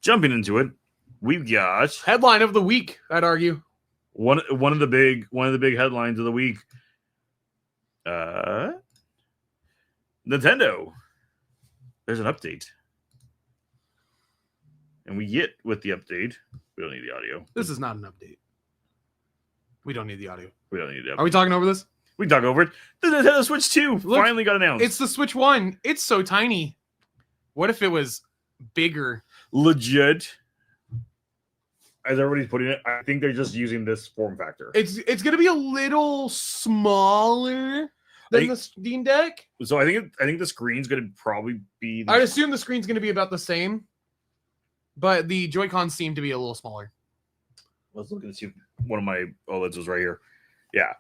Jumping into it, we've got headline of the week. I'd argue one of the big headlines of the week. Nintendo. There's an update, and we get with the update. We don't need the audio. This is not an update. We don't need the audio. We don't need the update. Are we talking over this? We can talk over it. The Nintendo Switch 2 finally got announced. It's the Switch 1. It's so tiny. What if it was bigger? Legit. As everybody's putting it, I think they're just using this form factor. It's going to be a little smaller than the Steam Deck. So I think the screen's going to probably be... I'd assume the screen's going to be about the same, but the Joy-Cons seem to be a little smaller. Let's look and see if one of my OLEDs was right here. Yeah.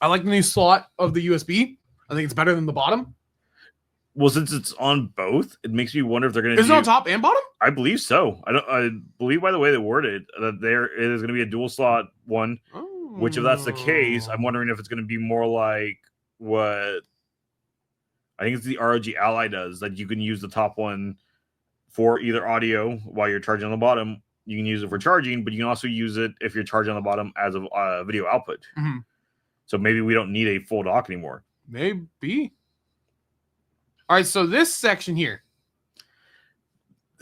I like the new slot of the USB. I think it's better than the bottom. Well, since it's on both, it makes me wonder if they're going to... Is it on top and bottom? I believe so. I believe by the way they worded that there is going to be a dual slot one, which if that's the case, I'm wondering if it's going to be more like what... I think it's the ROG Ally does, that you can use the top one for either audio while you're charging on the bottom. You can use it for charging, but you can also use it if you're charging on the bottom as a video output. Mm-hmm. So maybe we don't need a full dock anymore. Maybe. All right, so this section here.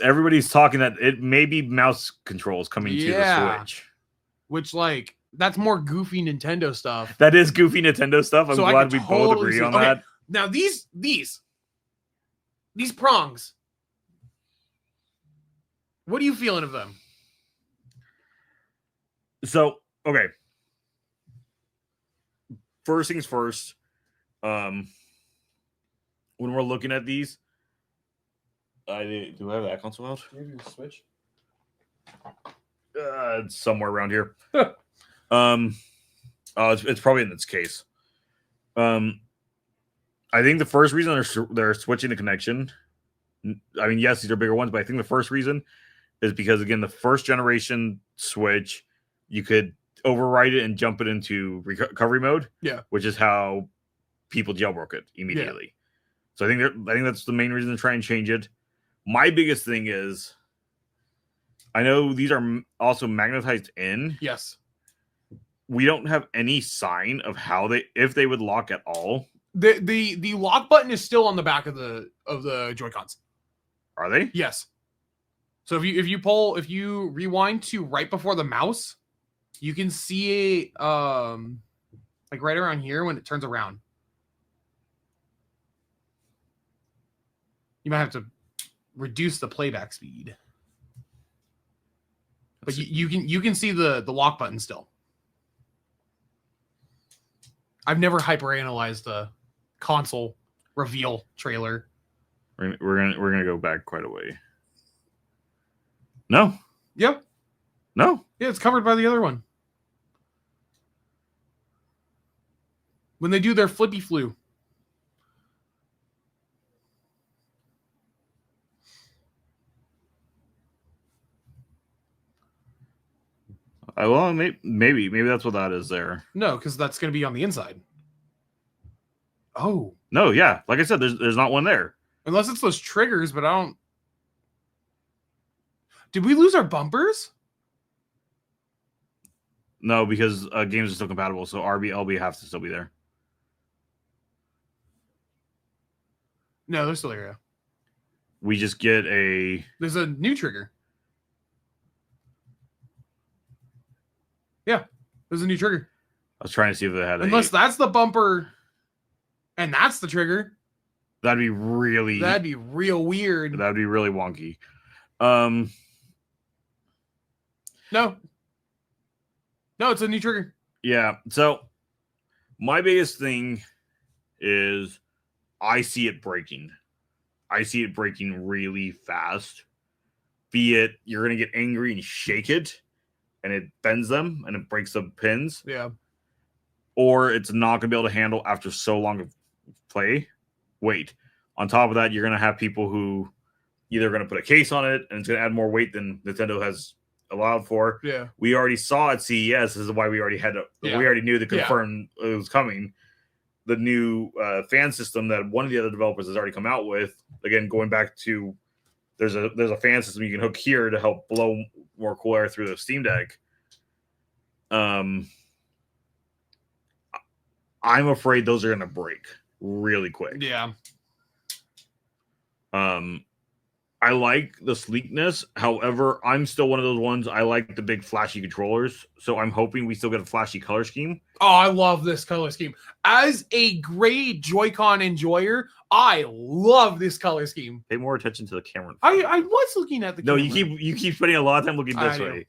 Everybody's talking that it may be mouse controls coming to the Switch. Which, like, that's more goofy Nintendo stuff. That is goofy Nintendo stuff. I'm glad we both agree on that. Now, these prongs. What are you feeling of them? So, okay. First things first. When we're looking at these, do I have that console out? Do you have your Switch? It's somewhere around here. It's probably in its case. I think the first reason they're switching the connection. I mean, yes, these are bigger ones, but I think the first reason is because, again, the first generation Switch, you could override it and jump it into recovery mode. Yeah, which is how people jailbroke it immediately. Yeah. So I think that's the main reason to try and change it. My biggest thing is, I know these are also magnetized in. Yes. We don't have any sign of if they would lock at all. The lock button is still on the back of the Joy-Cons. Are they? Yes. So if you rewind to right before the mouse, you can see it like right around here when it turns around. You might have to reduce the playback speed. But you can see the lock button still. I've never hyperanalyzed a console reveal trailer. We're gonna go back quite a way. No. Yep. No. Yeah, it's covered by the other one. When they do their flippy flu. Well, maybe that's what that is there. No, because that's going to be on the inside. Oh. No, yeah. Like I said, there's not one there. Unless it's those triggers, but I don't... Did we lose our bumpers? No, because games are still compatible, so RB, LB have to still be there. No, they're still there. We just get a... There's a new trigger. Yeah, there's a new trigger. I was trying to see if they had Unless that's the bumper and that's the trigger. That'd be real weird. That'd be really wonky. No, it's a new trigger. Yeah. So my biggest thing is I see it breaking. I see it breaking really fast. Be it you're going to get angry and shake it and it bends them and it breaks the pins. Yeah. Or it's not going to be able to handle after so long of play. Wait. On top of that, you're going to have people who either going to put a case on it and it's going to add more weight than Nintendo has allowed for. Yeah. We already saw at CES. This is why we already we already knew to confirm it was coming. The new fan system that one of the other developers has already come out with. Again, going back to there's a fan system you can hook here to help blow more cool air through the Steam Deck. I'm afraid those are going to break really quick. Yeah. I like the sleekness. However, I'm still one of those ones. I like the big flashy controllers. So I'm hoping we still get a flashy color scheme. Oh, I love this color scheme. As a great Joy-Con enjoyer, I love this color scheme. Pay more attention to the camera. I was looking at the camera. No, you keep spending a lot of time looking this way.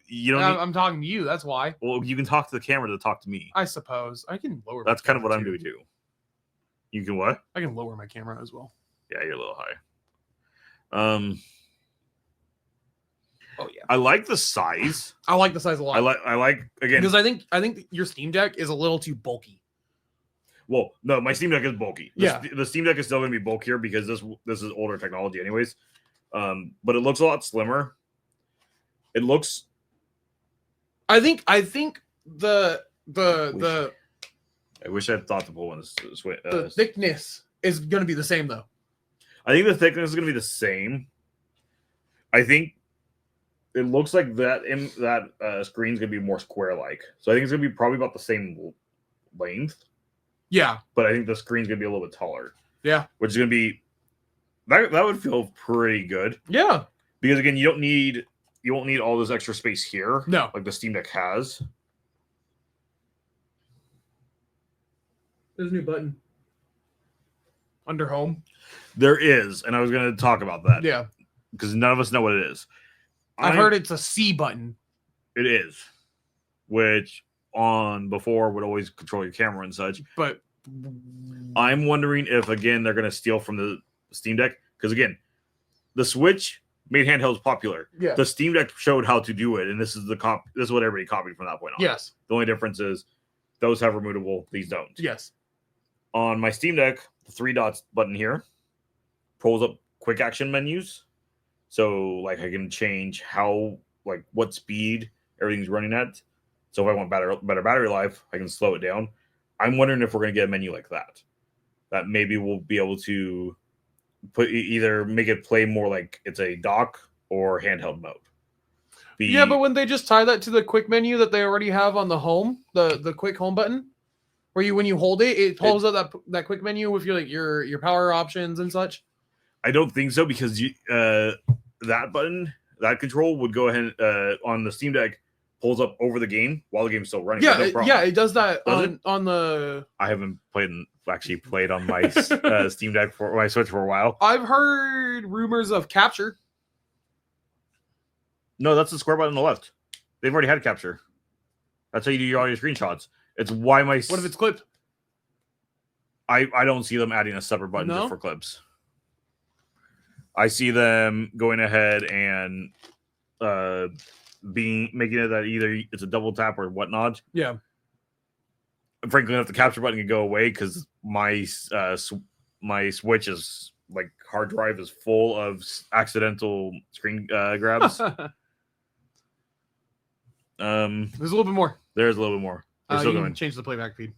You don't I'm talking to you. That's why. Well, you can talk to the camera to talk to me. I suppose I can lower. That's kind of what I'm doing too. You can what? I can lower my camera as well. Yeah, you're a little high. Oh yeah. I like the size. I like the size a lot. I like again because I think your Steam Deck is a little too bulky. Well, no, my Steam Deck is bulky. Yeah. The Steam Deck is still going to be bulkier because this is older technology, anyways. But it looks a lot slimmer. It looks. I think the I wish I had thought to pull one. The thickness is going to be the same though. I think the thickness is going to be the same. I think it looks like that screen's going to be more square-like. So I think it's going to be probably about the same length. Yeah. But I think the screen's going to be a little bit taller. Yeah. Which is going to be that would feel pretty good. Yeah. Because again, you won't need all this extra space here. No. Like the Steam Deck has. There's a new button. Under home. There is, and I was going to talk about that. Yeah. Because none of us know what it is. I've heard it's a C button. It is. Which on before would always control your camera and such. But I'm wondering if, again, they're going to steal from the Steam Deck. Because, again, the Switch made handhelds popular. Yeah. The Steam Deck showed how to do it, and this is this is what everybody copied from that point on. Yes. The only difference is those have removable, these don't. Yes. On my Steam Deck, the 3 dots button here pulls up quick action menus. So, like, I can change what speed everything's running at. So if I want better battery life, I can slow it down. I'm wondering if we're going to get a menu like that. That maybe we'll be able to either make it play more like it's a dock or handheld mode. Yeah, but wouldn't they just tie that to the quick menu that they already have on the home, the quick home button? Where when you hold it, it pulls up that quick menu with your power options and such? I don't think so, because that button, that control would go ahead on the Steam Deck, pulls up over the game while the game's still running. Yeah, it does that on the. I haven't actually played on my Steam Deck for my Switch for a while. I've heard rumors of capture. No, that's the square button on the left. They've already had capture. That's how you do all your screenshots. It's why my. What if it's clipped? I don't see them adding a separate button just for clips. I see them going ahead and making it that either it's a double tap or whatnot. Yeah. Frankly enough, the capture button can go away because my Switch is like hard drive is full of accidental screen grabs. There's a little bit more. There's a little bit more. You can change the playback feed.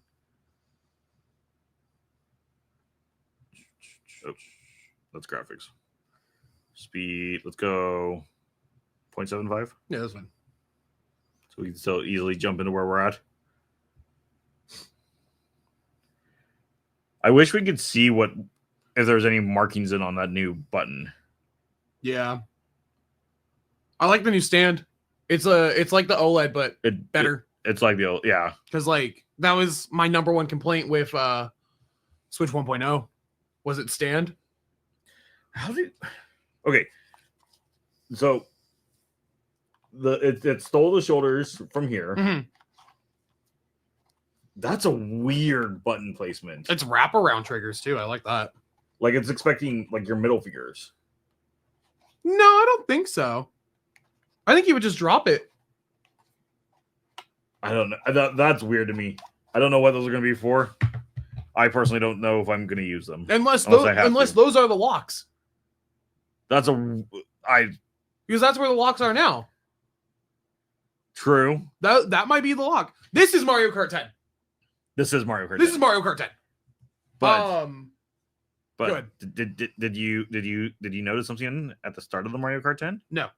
Oh, that's graphics. Speed, let's go 0.75. Yeah, that's fine. So we can still easily jump into where we're at. I wish we could see if there's any markings on that new button. Yeah. I like the new stand. It's like the OLED, but better. It's like the old, yeah. Because that was my number one complaint with Switch 1.0. Was it stand? Okay. So it stole the shoulders from here. Mm-hmm. That's a weird button placement. It's wraparound triggers too. I like that. Like it's expecting like your middle fingers. No, I don't think so. I think you would just drop it. I don't know. That's weird to me. I don't know what those are going to be for. I personally don't know if I'm going to use them. Unless those are the locks. Because that's where the locks are now. True. That might be the lock. This is Mario Kart 10. This is Mario Kart 10. This is Mario Kart 10. But But did you notice something at the start of the Mario Kart 10? No.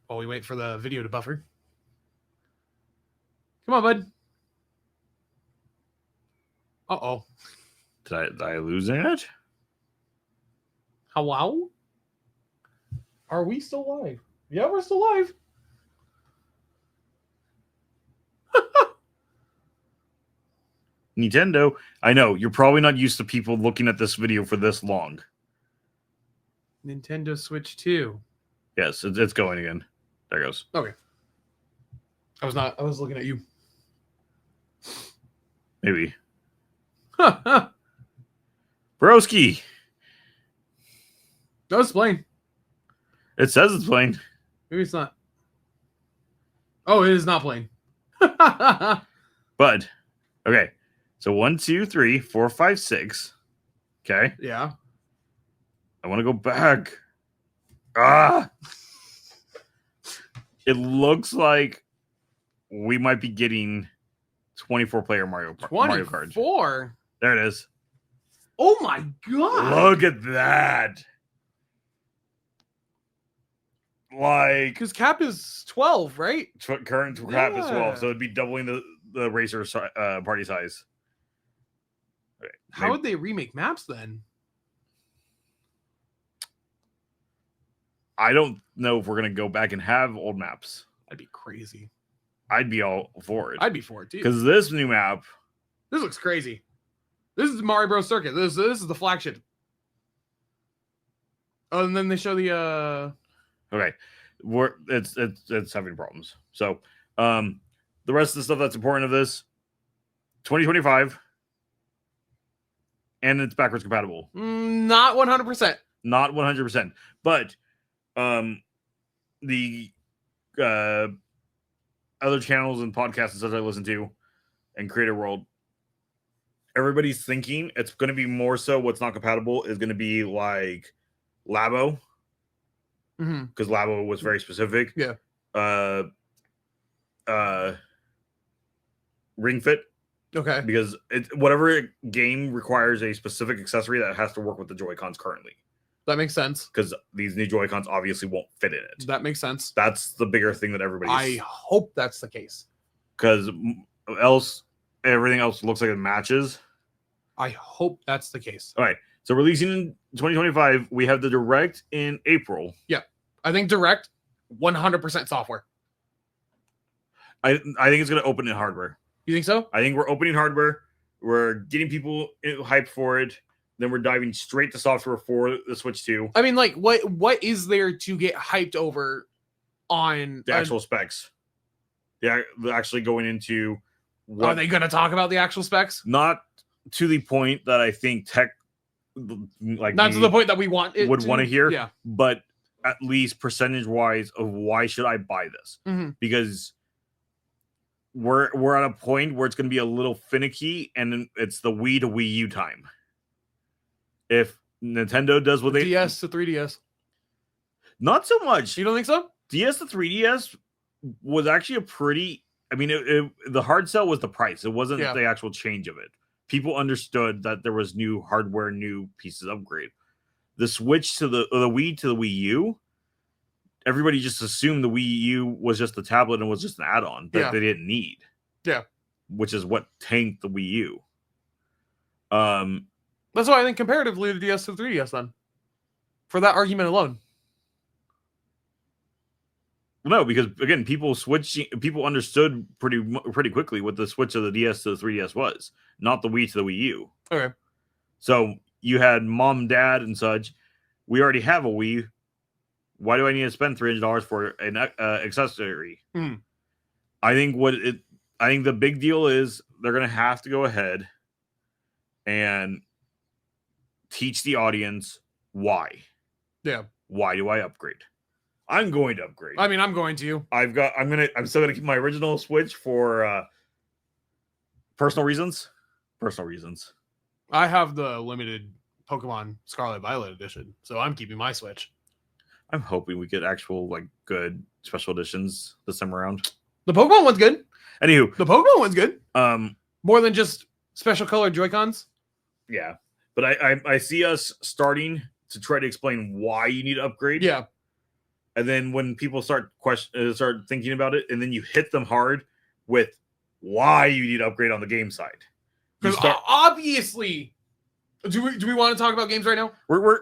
While we wait for the video to buffer. Come on, bud. Uh-oh. Did I lose it? Hello? Are we still live? Yeah, we're still live. Nintendo, I know, you're probably not used to people looking at this video for this long. Nintendo Switch 2. Yes, it's going again. There it goes. Okay. I was looking at you. Maybe. Broski. No, it's playing. It says it's playing. Maybe it's not. Oh, it is not playing. Bud. Okay. So 1, 2, 3, 4, 5, 6. Okay. Yeah. I want to go back. Ah. It looks like we might be getting 24-player Mario Kart. 24? There it is. Oh my god. Look at that. Like, because cap is 12, right? Current cap is 12, so it'd be doubling the racer party size. Okay, how would they remake maps then? I don't know if we're gonna go back and have old maps. That'd be crazy. I'd be all for it. I'd be for it too. Because this new map, this looks crazy. This is Mario Bros. Circuit. This is the flagship. Oh, and then they show the okay, it's having problems. So, the rest of the stuff that's important of this, 2025, and it's backwards compatible. Not 100%. Not 100%, but the other channels and podcasts and stuff I listen to, and Creator World, everybody's thinking it's going to be more so what's not compatible is going to be like Labo, because Labo was very specific. Yeah. Ring Fit. Okay. Because whatever game requires a specific accessory that has to work with the Joy-Cons currently. That makes sense. Because these new Joy-Cons obviously won't fit in it. That makes sense. That's the bigger thing that everybody's... I hope that's the case. Because everything else looks like it matches. I hope that's the case. All right. So releasing in 2025, we have the Direct in April. Yeah. I think Direct, 100% software. I think it's going to open in hardware. You think so? I think we're opening hardware. We're getting people hyped for it. Then we're diving straight to software for the Switch 2. I mean, like, what is there to get hyped over on the actual specs? They're actually going into what... Are they going to talk about the actual specs? Not to the point that I think tech, like, not to the point that we want it would want to hear. Yeah. But at least percentage-wise of why should I buy this? Because we're at a point where it's going to be a little finicky, and it's the Wii to Wii U time. If Nintendo does what they... DS to 3DS. Not so much. You don't think so? DS to 3DS was actually a pretty... I mean, the hard sell was the price. It wasn't the actual change of it. People understood that there was new hardware, new pieces upgrade. The switch to the Wii to the Wii U, everybody just assumed the Wii U was just the tablet and was just an add-on that they didn't need. Yeah. Which is what tanked the Wii U. That's why I think comparatively the DS to 3DS then. For that argument alone. No, because again, people understood pretty quickly what the switch of the DS to the 3DS was, not the Wii to the Wii U. Okay. So you had mom, dad, and such. We already have a Wii. Why do I need to spend $300 for an accessory? I think the big deal is they're going to have to go ahead and teach the audience why. Yeah. Why do I upgrade? I'm going to upgrade. I mean, I'm going to. I'm still gonna keep my original Switch for personal reasons. Personal reasons. I have the limited Pokemon Scarlet Violet edition, so I'm keeping my Switch. I'm hoping we get actual good special editions this time around. The Pokemon one's good. Anywho, the Pokemon one's good. More More than just special colored Joy-Cons. Yeah, but I see us starting to try to explain why you need to upgrade. Yeah, and then when people start thinking about it, and then you hit them hard with why you need to upgrade on the game side. Because obviously, do we want to talk about games right now? We're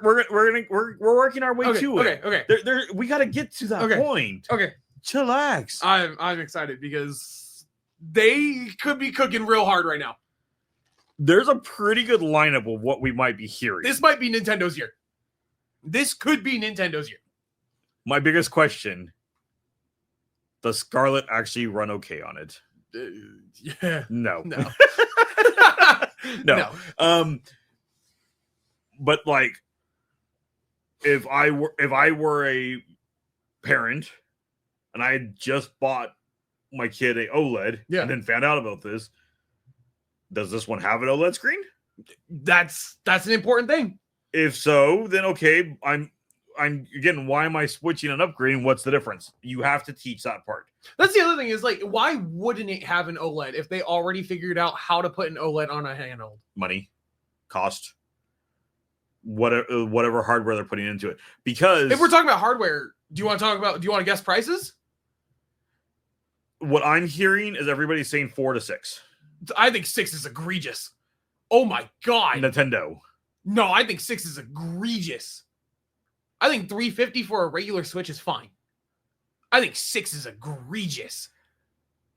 working our way to it. Okay. We got to get to that point. Okay, chillax. I'm excited because they could be cooking real hard right now. There's a pretty good lineup of what we might be hearing. This might be Nintendo's year. This could be Nintendo's year. My biggest question: does Scarlet actually run okay on it? Yeah. No. No. But like, if I were a parent and I had just bought my kid a OLED and then found out about this, does this one have an OLED screen? That's an important thing. If so, then okay, I'm again, why am I switching and upgrading? What's the difference? You have to teach that part. That's the other thing is like, why wouldn't it have an OLED if they already figured out how to put an OLED on a handheld? Money, cost, whatever hardware they're putting into it. Because if we're talking about hardware, do you want to guess prices? What I'm hearing is everybody's saying 4 to 6. I think 6 is egregious. Oh my god. Nintendo. No, I think 6 is egregious. I think $350 for a regular Switch is fine. I think 6 is egregious.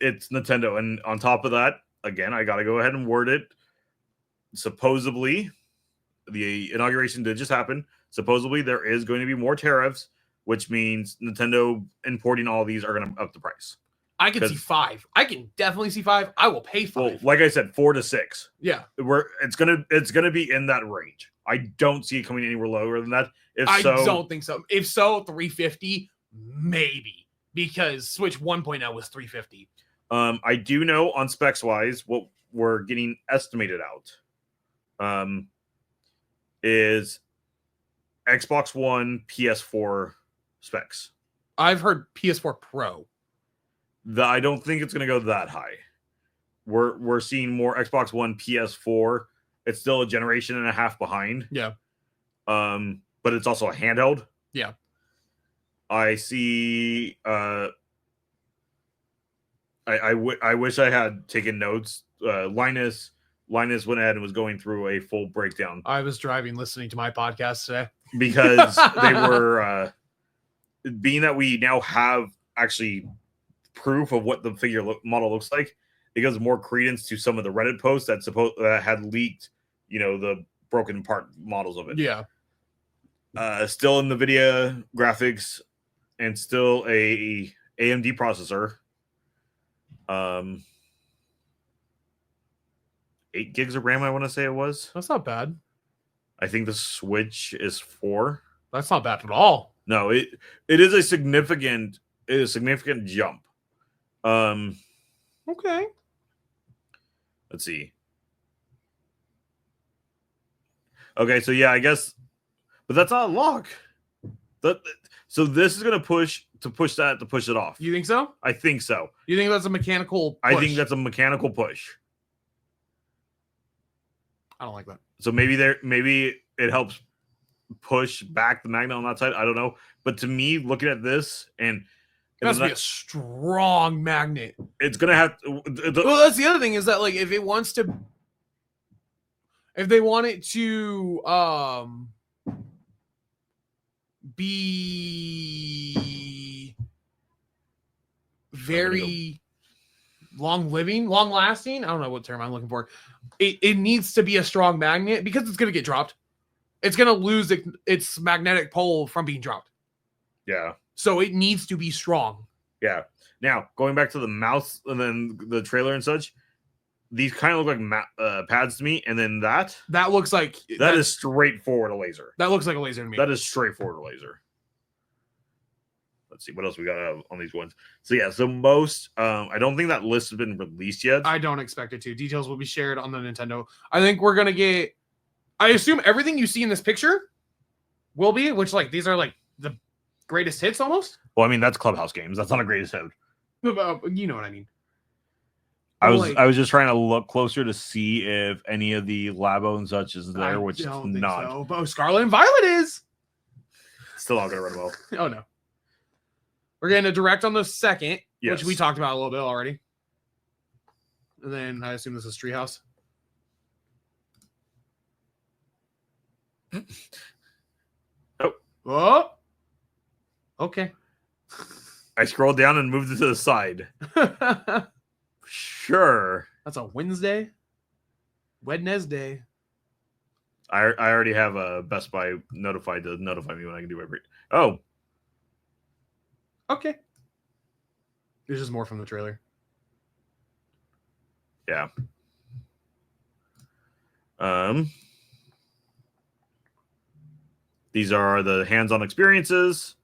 It's Nintendo. And on top of that, again, I got to go ahead and word it. Supposedly, the inauguration did just happen. Supposedly, there is going to be more tariffs, which means Nintendo importing all these are going to up the price. I can see 5. I can definitely see 5. I will pay 5. Well, like I said, 4 to 6. Yeah. It's gonna be in that range. I don't see it coming anywhere lower than that. I don't think so. If so, 350, maybe. Because Switch 1.0 was 350. I do know on specs wise what we're getting estimated out. Is Xbox One, PS4 specs. I've heard PS4 Pro. I don't think it's going to go that high. We're seeing more Xbox One, PS4. It's still a generation and a half behind. Yeah. But it's also a handheld. Yeah. I see. I wish I had taken notes. Linus went ahead and was going through a full breakdown. I was driving, listening to my podcast today because they were being that we now have actually proof of what the figure model looks like. It gives more credence to some of the Reddit posts that had leaked, the broken part models of it. Yeah. Still NVIDIA graphics and still a AMD processor. 8 gigs of RAM, I want to say it was. That's not bad. I think the Switch is 4. That's not bad at all. No, it is a significant jump. Okay. Let's see. Okay, so yeah, I guess, but that's not a lock. So this is gonna push it off. You think so? I think so. You think that's a mechanical push? I think that's a mechanical push. I don't like that. So maybe it helps push back the magnet on that side. I don't know. But to me, looking at this it has to be a strong magnet. It's gonna have well, that's the other thing is that like if they want it to be very long lasting. I don't know what term I'm looking for. It needs to be a strong magnet because it's going to get dropped. It's going to lose its magnetic pole from being dropped. Yeah. So it needs to be strong. Yeah. Now, going back to the mouse and then the trailer and such, these kind of look like pads to me. And then that looks like... that is straightforward a laser. That looks like a laser to me. That is straightforward a laser. Let's see what else we got on these ones. So yeah, so most I don't think that list has been released yet. I don't expect it to. Details will be shared on the Nintendo. I think we're gonna get. I assume everything you see in this picture will be, which like these are like the greatest hits almost. Well, I mean that's Clubhouse games. That's not a greatest hit. You know what I mean. I was just trying to look closer to see if any of the Labo and such is there, which it's not. So. But Scarlet and Violet is. Still not gonna run well. Oh no. We're getting a direct on the 2nd, Yes. which we talked about a little bit already. And then I assume this is Treehouse. Oh. Okay. I scrolled down and moved it to the side. Sure. That's a Wednesday. Wednesday. I already have a Best Buy notified to notify me when I can do every. Oh. Okay. There's just more from the trailer. Yeah. These are the hands-on experiences.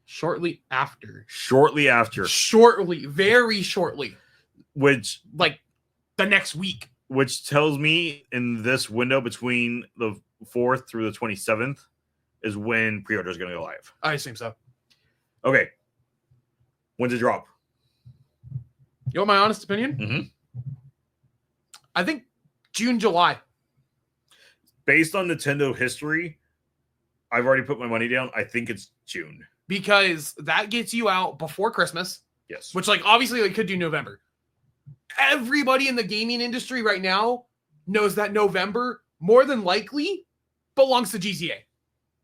Shortly after. Very shortly. Which, like, the next week. Which tells me in this window between the 4th through the 27th is when pre-order is going to go live. I assume so. Okay. When's it drop? You want my honest opinion? Mm-hmm. I think June, July. Based on Nintendo history, I've already put my money down. I think it's June. Because that gets you out before Christmas. Yes. Which, like, obviously they could do November. Everybody in the gaming industry right now knows that November, more than likely, belongs to GTA.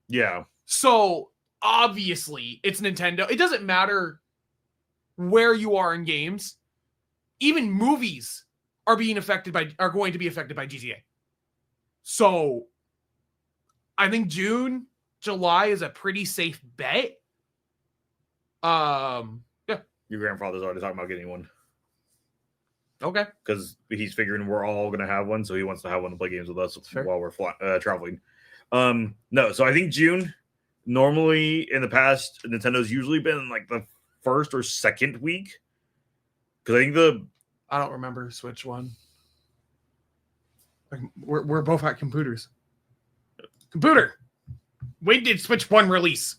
Yeah. So, obviously, it's Nintendo. It doesn't matter where you are in games. Even movies are going to be affected by GTA. So, I think June, July is a pretty safe bet. Yeah. Your grandfather's already talking about getting one. Okay. Because he's figuring we're all going to have one, so he wants to have one to play games with us while we're traveling. No, so I think June. Normally, in the past, Nintendo's usually been like the first or second week. Because I think I don't remember Switch one. We're both at computers. Computer! When did Switch 1 release?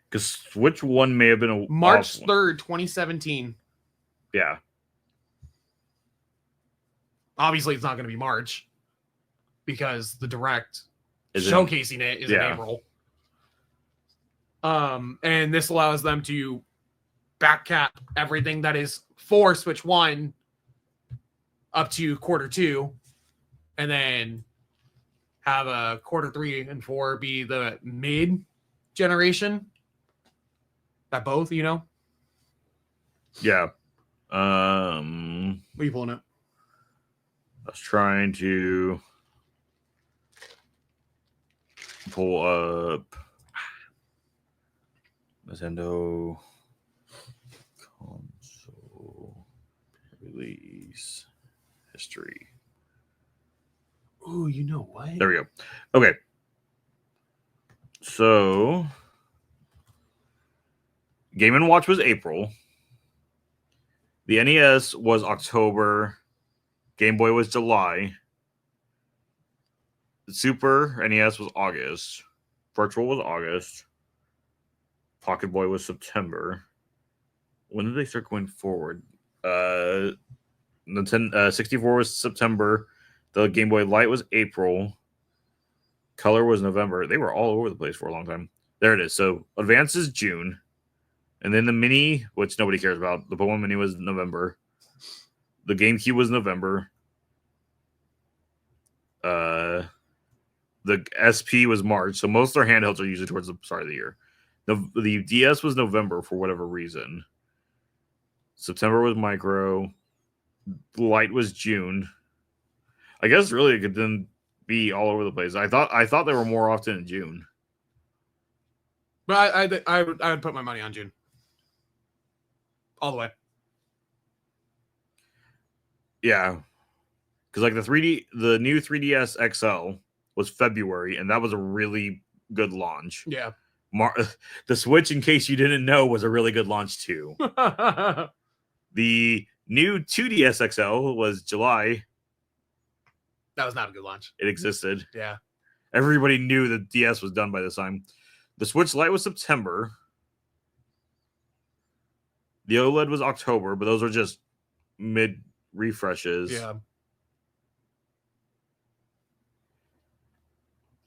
Because Switch 1 may have been a March 3rd, 2017. Yeah. Obviously, it's not going to be March because the Direct showcasing it is in April. And this allows them to backcap everything that is for Switch 1 up to quarter 2, and then have a quarter 3 and 4 be the mid generation. That both, you know? Yeah. What are you pulling up? I was trying to pull up Nintendo console release history. Ooh, you know what? There we go. Okay. So Game & Watch was April. The NES was October. Game Boy was July. The Super NES was August. Virtual was August. Pocket Boy was September. When did they start going forward? Nintendo 64 was September. The Game Boy Light was April. Color was November. They were all over the place for a long time. There it is. So Advance is June. And then the Mini, which nobody cares about. The Pokemon Mini was November. The GameCube was November. The SP was March. So most of their handhelds are usually towards the start of the year. The DS was November for whatever reason. September was Micro. Light was June. I guess really it could then be all over the place. I thought they were more often in June. But I would put my money on June. All the way. Yeah. Because like the new 3DS XL was February, and that was a really good launch. Yeah. The Switch, in case you didn't know, was a really good launch too. The new 2DS XL was July. That was not a good launch. It existed. Yeah. Everybody knew the DS was done by this time. The Switch Lite was September. The OLED was October, but those are just mid refreshes. Yeah.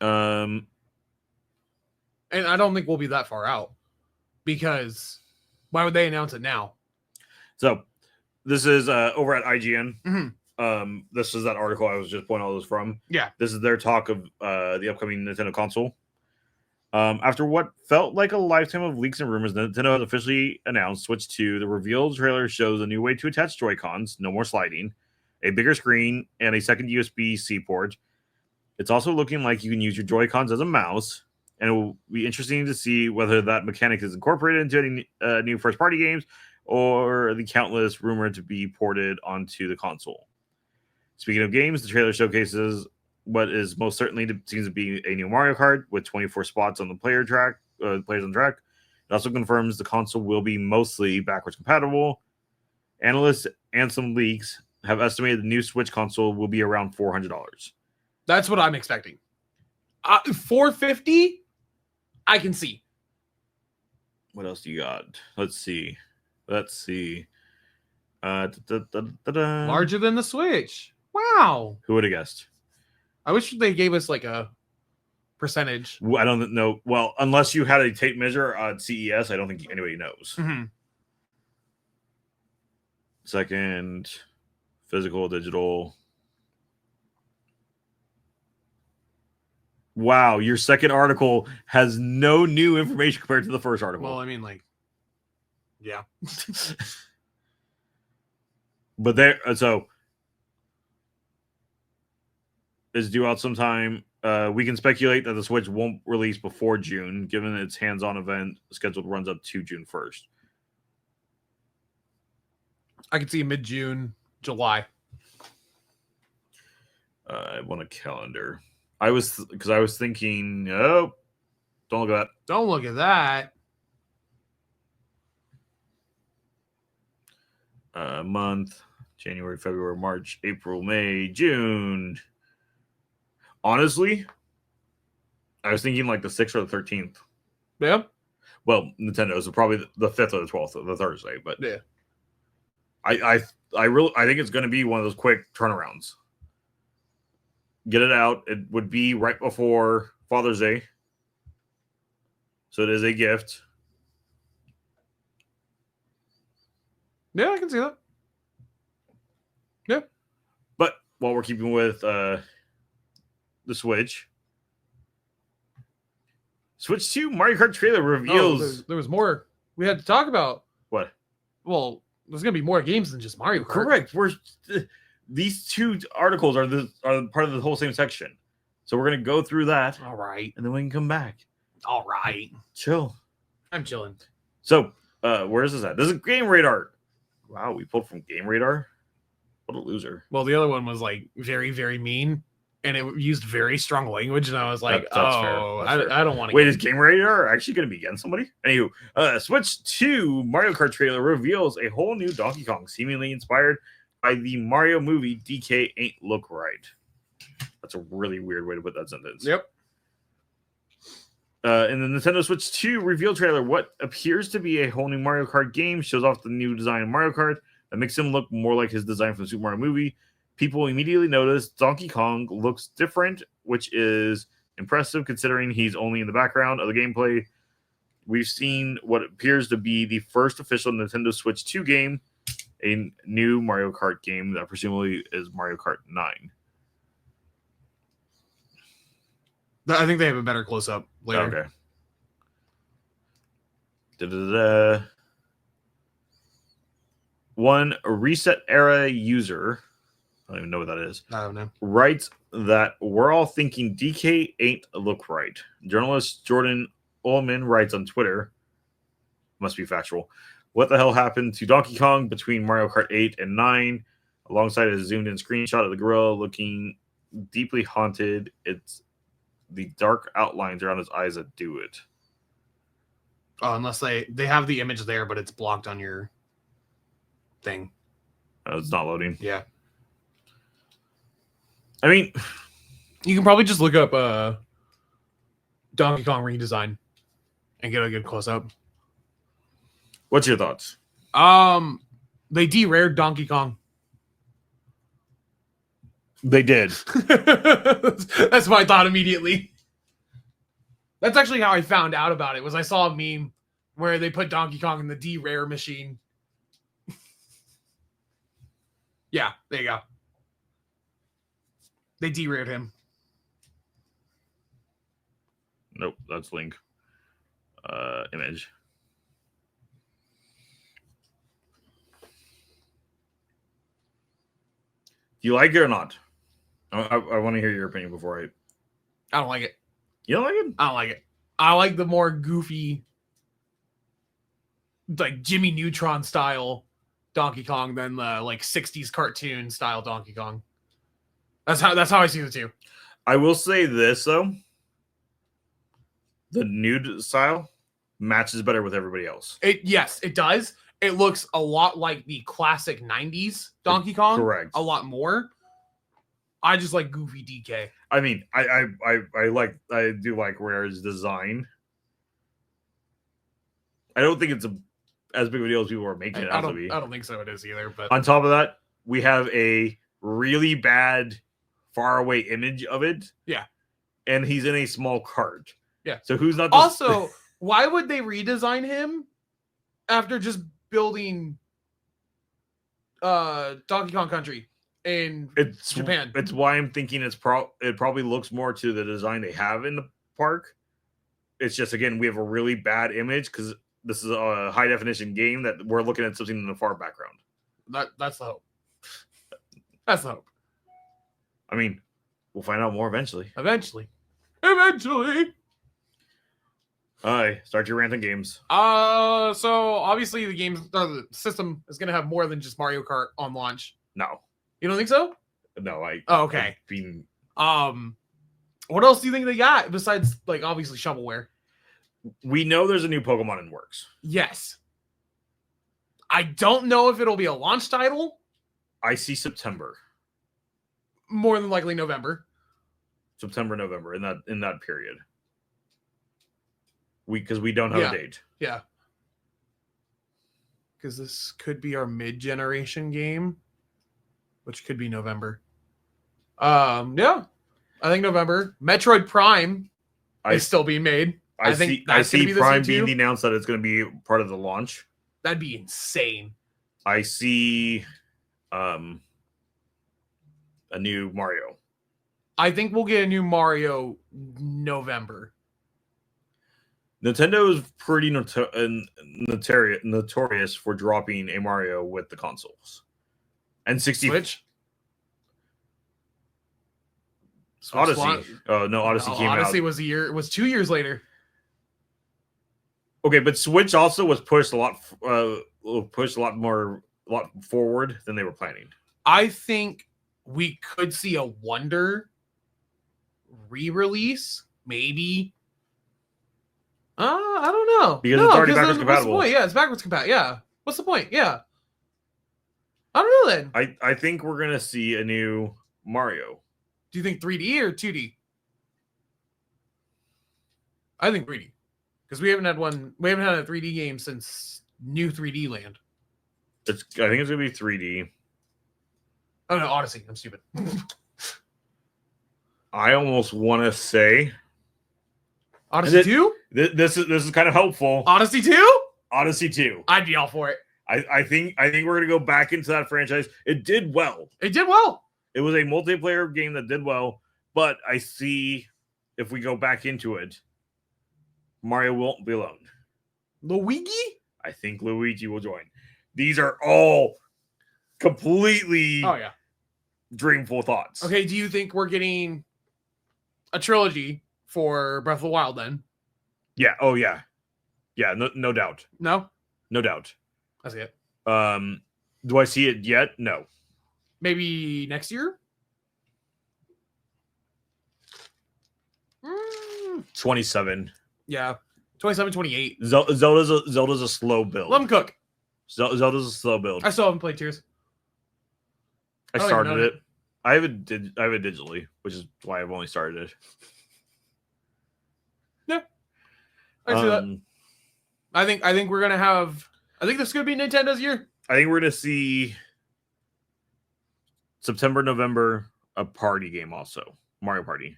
Um, And I don't think we'll be that far out because why would they announce it now? So this is over at IGN. Mm-hmm. This is that article I was just pointing all this from. Yeah. This is their talk of the upcoming Nintendo console. After what felt like a lifetime of leaks and rumors, Nintendo has officially announced Switch 2. The revealed trailer shows a new way to attach Joy-Cons, no more sliding, a bigger screen, and a second USB-C port. It's also looking like you can use your Joy-Cons as a mouse, and it will be interesting to see whether that mechanic is incorporated into any new first-party games or the countless rumored to be ported onto the console. Speaking of games, the trailer showcases what is most certainly seems to be a new Mario Kart with 24 spots on the players on track. It also confirms the console will be mostly backwards compatible. Analysts and some leaks have estimated the new Switch console will be around $400. That's what I'm expecting. $450, I can see. What else do you got? Let's see. Larger Larger than the Switch. Wow. Who would have guessed? I wish they gave us like a percentage. I don't know. Well, unless you had a tape measure on CES, I don't think anybody knows. Mm-hmm. Second, physical, digital. Wow, your second article has no new information compared to the first article. Well, I mean, like, yeah. But there, so is due out sometime. We can speculate that the Switch won't release before June, given its hands-on event scheduled runs up to June 1st. I could see mid-June, July. I want a calendar. I was thinking, oh, don't look at that. Don't look at that. Month, January, February, March, April, May, June. Honestly, I was thinking like the 6th or the 13th. Yeah. Well, Nintendo, so probably the 5th or the 12th, or the Thursday. But yeah, I think it's going to be one of those quick turnarounds. Get it out. It would be right before Father's Day, so it is a gift. Yeah, I can see that. Yeah. But while we're keeping with the Switch 2 Mario Kart trailer reveals. There was more we had to talk about. What? Well, there's going to be more games than just Mario Kart. Correct. These two articles are part of the whole same section. So we're going to go through that. All right. And then we can come back. All right. Chill. I'm chilling. So, where is this at? This is Game Radar. Wow, we pulled from Game Radar? What a loser. Well, the other one was like very, very mean. And it used very strong language. And I was like, that's fair. I don't want to. Wait, is Game Radar actually going to be against somebody? Anywho, Switch 2 Mario Kart trailer reveals a whole new Donkey Kong, seemingly inspired by the Mario movie DK Ain't Look Right. That's a really weird way to put that sentence. Yep. In the Nintendo Switch 2 reveal trailer, what appears to be a whole new Mario Kart game shows off the new design of Mario Kart that makes him look more like his design from the Super Mario movie. People immediately notice Donkey Kong looks different, which is impressive considering he's only in the background of the gameplay. We've seen what appears to be the first official Nintendo Switch 2 game, a new Mario Kart game that presumably is Mario Kart 9. I think they have a better close-up later. Okay. One Reset Era user, I don't even know what that is, I don't know, writes that we're all thinking DK ain't look right. Journalist Jordan Ullman writes on Twitter, must be factual, what the hell happened to Donkey Kong between Mario Kart 8 and 9? Alongside a zoomed-in screenshot of the gorilla looking deeply haunted. It's the dark outlines around his eyes that do it. Oh, unless they have the image there, but it's blocked on your thing. It's not loading. Yeah. I mean, you can probably just look up Donkey Kong redesign and get a good close-up. What's your thoughts? They de-rared Donkey Kong. They did. That's what I thought immediately. That's actually how I found out about it. Was I saw a meme where they put Donkey Kong in the de-rare machine. Yeah, there you go. They de-rared him. Nope, that's Link. Image. Do you like it or not? I want to hear your opinion before I don't like it. You don't like it? I don't like it. I like the more goofy, like Jimmy Neutron style Donkey Kong than the like 60s cartoon style Donkey Kong. That's how I see the two. I will say this though. The nude style matches better with everybody else. Yes, it does. It looks a lot like the classic 90s Donkey Kong. Correct. A lot more. I just like goofy DK. I mean, I do like Rare's design. I don't think it's as big of a deal as people are making it out to be. I don't think so. It is either. But on top of that, we have a really bad faraway image of it. Yeah, and he's in a small cart. Yeah. So who's not? Also, why would they redesign him after just building Donkey Kong Country in Japan? It's why I'm thinking it probably looks more to the design they have in the park. It's just, again, we have a really bad image because this is a high definition game that we're looking at something in the far background. That's the hope. That's the hope. I mean, we'll find out more eventually. Eventually. All right, start your rant on games. So obviously the system is gonna have more than just Mario Kart on launch. No, you don't think so? No, okay. What else do you think they got besides, like, obviously shovelware? We know there's a new Pokemon in works. Yes. I don't know if it'll be a launch title. I see September. More than likely November. September, November, in that period. Because we don't have a date. Yeah. Because this could be our mid-generation game, which could be November. Yeah. I think November. Metroid Prime is still being made. I see Prime being announced that it's going to be part of the launch. That'd be insane. I see a new Mario. I think we'll get a new Mario November. Nintendo is pretty notorious for dropping a Mario with the consoles. And Switch? Odyssey. Oh no, Odyssey came out. Odyssey was 2 years later. Okay, but Switch also was pushed a lot forward than they were planning. I think we could see a Wonder re-release, maybe. I don't know. Because it's already backwards compatible. What's the point? Yeah, it's backwards compatible. Yeah. What's the point? Yeah. I don't know then. I think we're gonna see a new Mario. Do you think 3D or 2D? I think 3D. Because we haven't had a 3D game since New 3D Land. I think it's gonna be 3D. Oh no, Odyssey. I'm stupid. I almost want to say Odyssey 2? This is kind of helpful. Odyssey 2? Odyssey 2. I'd be all for it. I think we're gonna go back into that franchise. It did well. It did well. It was a multiplayer game that did well, but I see if we go back into it, Mario won't be alone. Luigi? I think Luigi will join. These are all completely dreamful thoughts. Okay, do you think we're getting a trilogy for Breath of the Wild then? Yeah. Oh yeah. Yeah. No doubt. No. No doubt. I see it. Do I see it yet? No. Maybe next year. 27. Yeah. 27, 28. Zelda's a slow build. Let them cook. Zelda's a slow build. I still haven't played Tears. I started it. I have it digitally, which is why I've only started it. Yeah. I see that. I think we're gonna have I think this is going to be Nintendo's year. I think we're going to see September, November, a party game also. Mario Party.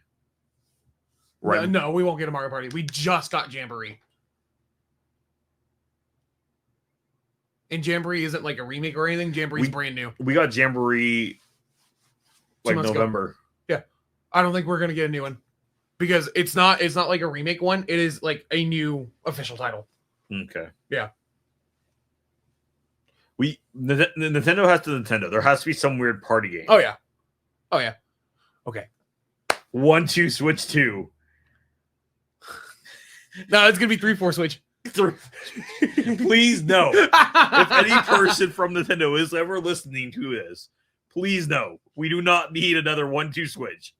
Right. No, we won't get a Mario Party. We just got Jamboree. And Jamboree isn't like a remake or anything. Jamboree's brand new. We got Jamboree like November. Yeah. I don't think we're going to get a new one. Because it's not like a remake one. It is like a new official title. Okay. Yeah. Nintendo has to Nintendo. There has to be some weird party game. Oh, yeah. Oh, yeah. Okay. 1-2 Switch 2. No, it's going to be 3-4 Switch. Please no. If any person from Nintendo is ever listening to this, please no. We do not need another 1-2 Switch.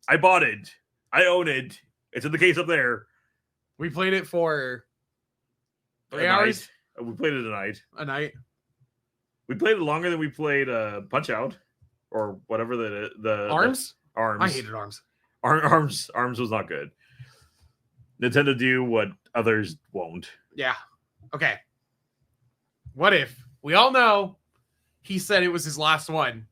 I bought it. I own it. It's in the case up there. We played it for 3 hours. We played it tonight. A night. We played it longer than we played Punch Out or whatever the Arms. Arms. I hated Arms. Arms was not good. Nintendo do what others won't. Yeah. Okay. What if we all know he said it was his last one?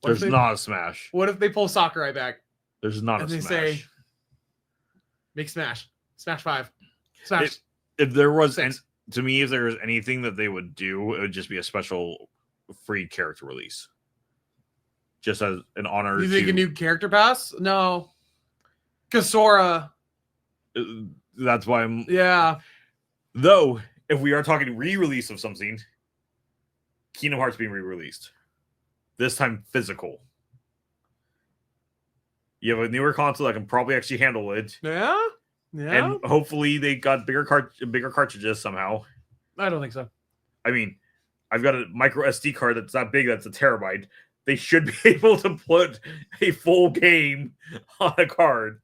There's not a Smash. What if they pull Sakurai back? There's not and a they Smash. Say, make Smash. Smash 5. Smash. If there was, 6. To me, if there was anything that they would do, it would just be a special free character release. Just as an honor. You think a new character pass? No. Because Sora. That's why I'm. Yeah. Though, if we are talking re-release of something, Kingdom Hearts being re-released. This time physical. You have a newer console that can probably actually handle it. Yeah. Yeah. And hopefully they got bigger cartridges somehow. I don't think so. I mean, I've got a micro SD card that's that big, that's a terabyte. They should be able to put a full game on a card.